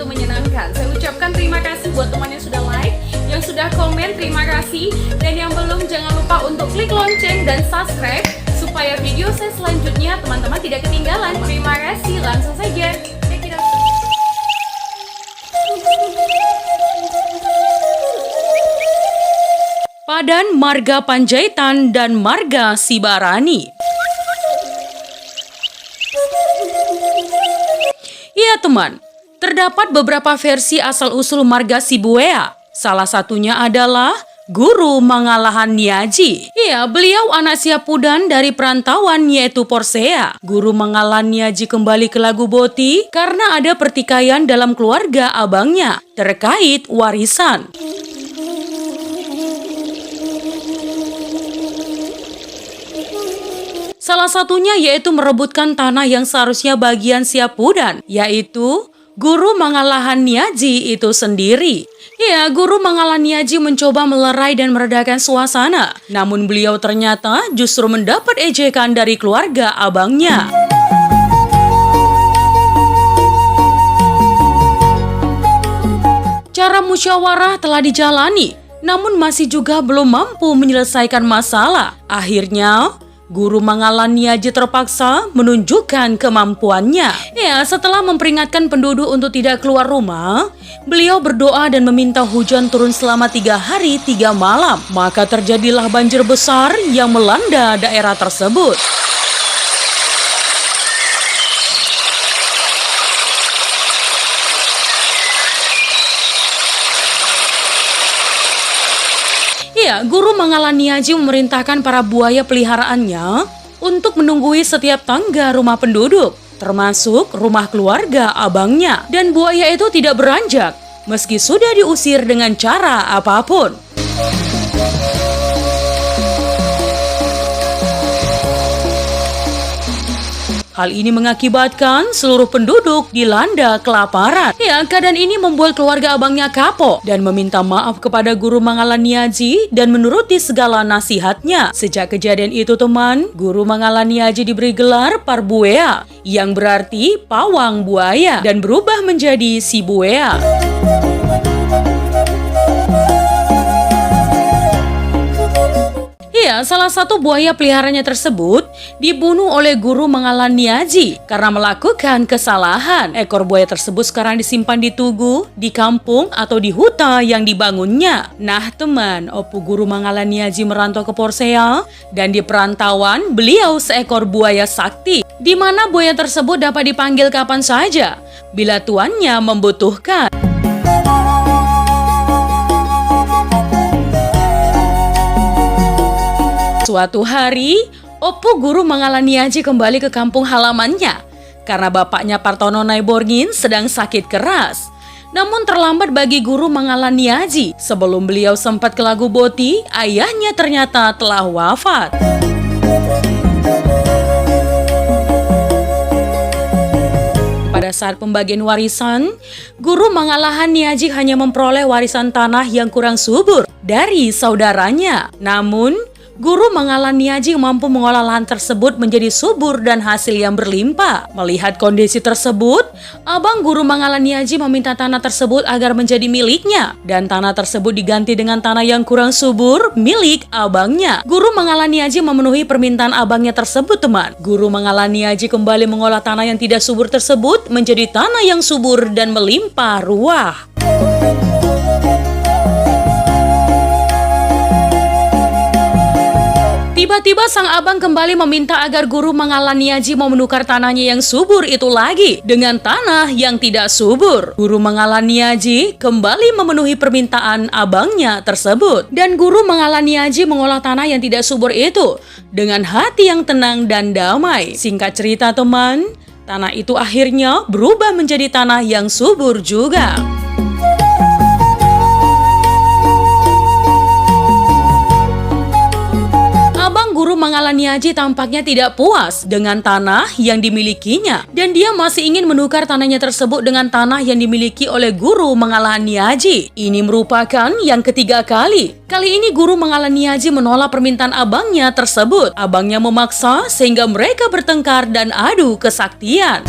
begitu menyenangkan. Saya ucapkan terima kasih buat teman yang sudah like, yang sudah komen, terima kasih. Dan yang belum, jangan lupa untuk klik lonceng dan subscribe supaya video saya selanjutnya teman-teman tidak ketinggalan. Terima kasih, langsung saja. Padan Marga Panjaitan dan Marga Sibarani. Iya teman, terdapat beberapa versi asal-usul marga Sibuea. Salah satunya adalah Guru Mangalahan Niaji. Iya, beliau anak Siapudan dari perantauan yaitu Porsea. Guru Mangalahan Niaji kembali ke Lagu Boti karena ada pertikaian dalam keluarga abangnya terkait warisan. Salah satunya yaitu merebutkan tanah yang seharusnya bagian Siapudan, yaitu Guru Mangalahan Niaji itu sendiri. Ya, Guru Mangalahan Niaji mencoba melerai dan meredakan suasana. Namun beliau ternyata justru mendapat ejekan dari keluarga abangnya. Cara musyawarah telah dijalani, namun masih juga belum mampu menyelesaikan masalah. Akhirnya, Guru Mangalahan Niaji terpaksa menunjukkan kemampuannya. Ya, setelah memperingatkan penduduk untuk tidak keluar rumah, beliau berdoa dan meminta hujan turun selama 3 hari 3 malam. Maka terjadilah banjir besar yang melanda daerah tersebut. Ya, Guru Mangalahan Niaji memerintahkan para buaya peliharaannya untuk menunggui setiap tangga rumah penduduk, termasuk rumah keluarga abangnya. Dan buaya itu tidak beranjak, meski sudah diusir dengan cara apapun. Hal ini mengakibatkan seluruh penduduk dilanda kelaparan. Ya, keadaan ini membuat keluarga abangnya kapok dan meminta maaf kepada Guru Mangalahan Niaji dan menuruti segala nasihatnya. Sejak kejadian itu teman, Guru Mangalahan Niaji diberi gelar Parbuea, yang berarti pawang buaya, dan berubah menjadi Sibuea. Ya, salah satu buaya peliharanya tersebut dibunuh oleh Guru Mangalahan Niaji karena melakukan kesalahan. Ekor buaya tersebut sekarang disimpan di tugu, di kampung, atau di huta yang dibangunnya. Nah teman, Opu Guru Mangalahan Niaji merantau ke Porsea, dan di perantauan beliau seekor buaya sakti, di mana buaya tersebut dapat dipanggil kapan saja bila tuannya membutuhkan. Suatu hari, Opu Guru Mangalahan Niaji kembali ke kampung halamannya karena bapaknya Partono Naiborngin sedang sakit keras. Namun terlambat bagi Guru Mangalahan Niaji. Sebelum beliau sempat ke Lagu Boti, ayahnya ternyata telah wafat. Pada saat pembagian warisan, Guru Mangalahan Niaji hanya memperoleh warisan tanah yang kurang subur dari saudaranya. Namun, Guru Mangalahan Niaji mampu mengolah lahan tersebut menjadi subur dan hasil yang berlimpah. Melihat kondisi tersebut, abang Guru Mangalahan Niaji meminta tanah tersebut agar menjadi miliknya, dan tanah tersebut diganti dengan tanah yang kurang subur milik abangnya. Guru Mangalahan Niaji memenuhi permintaan abangnya tersebut teman. Guru Mangalahan Niaji kembali mengolah tanah yang tidak subur tersebut menjadi tanah yang subur dan melimpah ruah. Tiba-tiba sang abang kembali meminta agar Guru Mangalahan Niaji mau menukar tanahnya yang subur itu lagi dengan tanah yang tidak subur. Guru Mangalahan Niaji kembali memenuhi permintaan abangnya tersebut. Dan Guru Mangalahan Niaji mengolah tanah yang tidak subur itu dengan hati yang tenang dan damai. Singkat cerita teman, tanah itu akhirnya berubah menjadi tanah yang subur juga. Guru Mangalahan Niaji tampaknya tidak puas dengan tanah yang dimilikinya, dan dia masih ingin menukar tanahnya tersebut dengan tanah yang dimiliki oleh Guru Mangalahan Niaji. Ini merupakan yang ketiga kali. Kali ini Guru Mangalahan Niaji menolak permintaan abangnya tersebut. Abangnya memaksa sehingga mereka bertengkar dan adu kesaktian.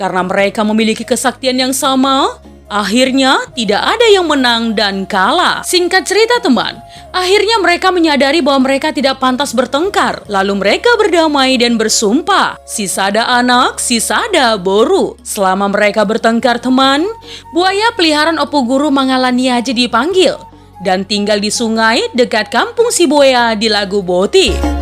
Karena mereka memiliki kesaktian yang sama, akhirnya tidak ada yang menang dan kalah. Singkat cerita teman, akhirnya mereka menyadari bahwa mereka tidak pantas bertengkar. Lalu mereka berdamai dan bersumpah, Sisada anak, Sisada boru. Selama mereka bertengkar teman, buaya peliharaan Opu Guru Mangalaniaji dipanggil dan tinggal di sungai dekat kampung Sibuaya di Lagu Boti.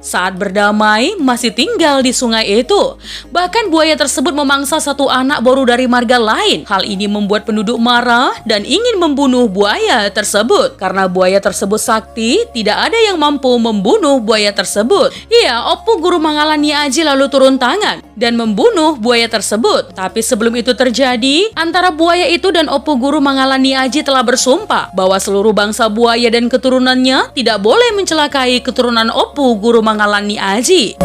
Saat berdamai, masih tinggal di sungai itu. Bahkan buaya tersebut memangsa satu anak boru dari marga lain. Hal ini membuat penduduk marah dan ingin membunuh buaya tersebut. Karena buaya tersebut sakti, tidak ada yang mampu membunuh buaya tersebut. Iya, Opu Guru Mangalaniaji lalu turun tangan dan membunuh buaya tersebut. Tapi sebelum itu terjadi, antara buaya itu dan Opu Guru Mangalaniaji telah bersumpah bahwa seluruh bangsa buaya dan keturunannya tidak boleh mencelakai keturunan Opu Guru Mangalaniaji.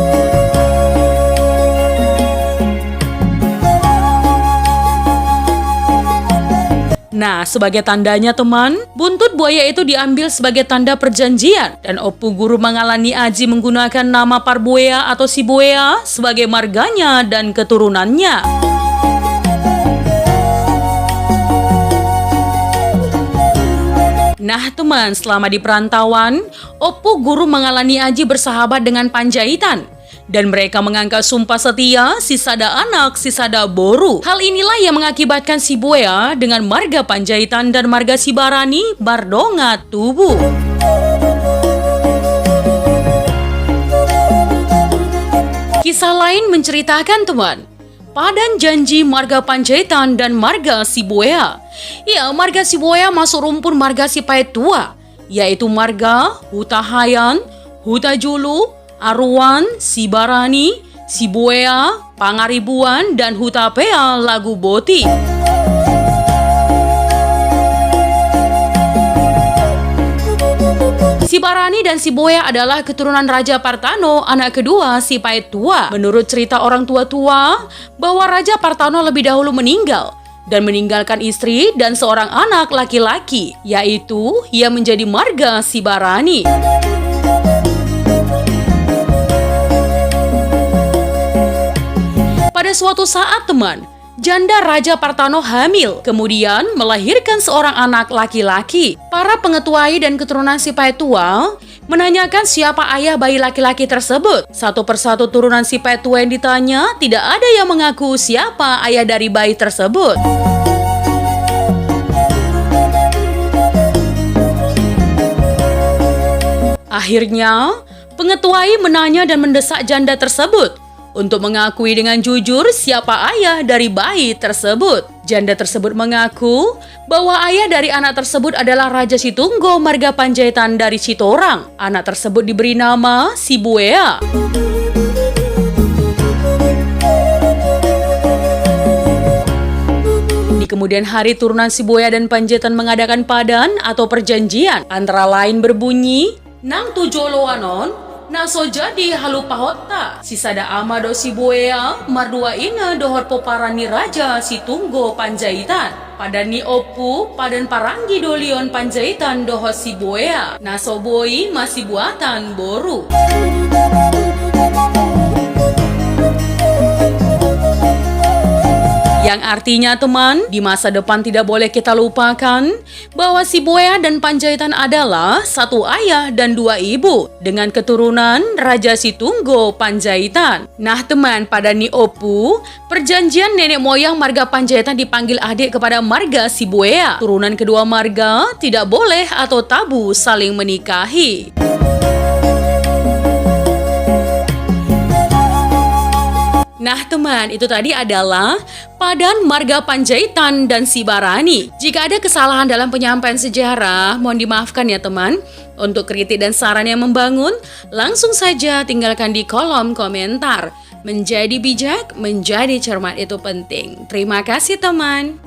Nah, sebagai tandanya teman, buntut buaya itu diambil sebagai tanda perjanjian dan Opu Guru Mangalaniaji menggunakan nama Parbuaya atau Sibuaya sebagai marganya dan keturunannya. Nah teman, selama di perantauan, Opu Guru Mangalaniaji bersahabat dengan Panjaitan. Dan mereka mengangkat sumpah setia, Sisada anak, Sisada boru. Hal inilah yang mengakibatkan Sibuaya dengan marga Panjaitan dan marga Sibarani bardonga tubuh. Kisah lain menceritakan teman, padan janji marga Panjaitan dan marga Sibuaya. Ya, marga Sibuaya masuk rumpun marga Sipaitua, yaitu marga Hutahayan, Hutajulu, Aruan, Sibarani, Sibuaya, Pangaribuan, dan Hutapea Lagu Boti. Sibarani dan Sibuaya adalah keturunan Raja Partano, anak kedua Sipaitua. Menurut cerita orang tua-tua, bahwa Raja Partano lebih dahulu meninggal dan meninggalkan istri dan seorang anak laki-laki, yaitu ia menjadi marga Sibarani. Pada suatu saat teman, janda Raja Partano hamil, kemudian melahirkan seorang anak laki-laki. Para pengetuai dan keturunan Sipaitua menanyakan siapa ayah bayi laki-laki tersebut. Satu persatu turunan Sipaitua yang ditanya, tidak ada yang mengaku siapa ayah dari bayi tersebut. Akhirnya, pengetuai menanya dan mendesak janda tersebut untuk mengakui dengan jujur siapa ayah dari bayi tersebut. Janda tersebut mengaku bahwa ayah dari anak tersebut adalah Raja Situnggo marga Panjaitan dari Citorang. Anak tersebut diberi nama Sibuaya. Di kemudian hari turunan Sibuaya dan Panjaitan mengadakan padan atau perjanjian, antara lain berbunyi, Nang tujoloanon naso jadi halupahota Sisada amado Sibuaya mardua ina dohor poparani Raja Situnggo Panjaitan padani Opu padan paranggi dolion Panjaitan dohor Sibuaya naso boi masih buatan boru. Yang artinya teman, di masa depan tidak boleh kita lupakan bahwa Sibuaya dan Panjaitan adalah satu ayah dan dua ibu dengan keturunan Raja Situnggo Panjaitan. Nah teman, pada Ni Opu, perjanjian nenek moyang marga Panjaitan dipanggil adik kepada marga Sibuaya. Turunan kedua marga tidak boleh atau tabu saling menikahi. Nah teman, itu tadi adalah padan marga Panjaitan dan Sibarani. Jika ada kesalahan dalam penyampaian sejarah, mohon dimaafkan ya teman. Untuk kritik dan saran yang membangun, langsung saja tinggalkan di kolom komentar. Menjadi bijak, menjadi cermat itu penting. Terima kasih teman.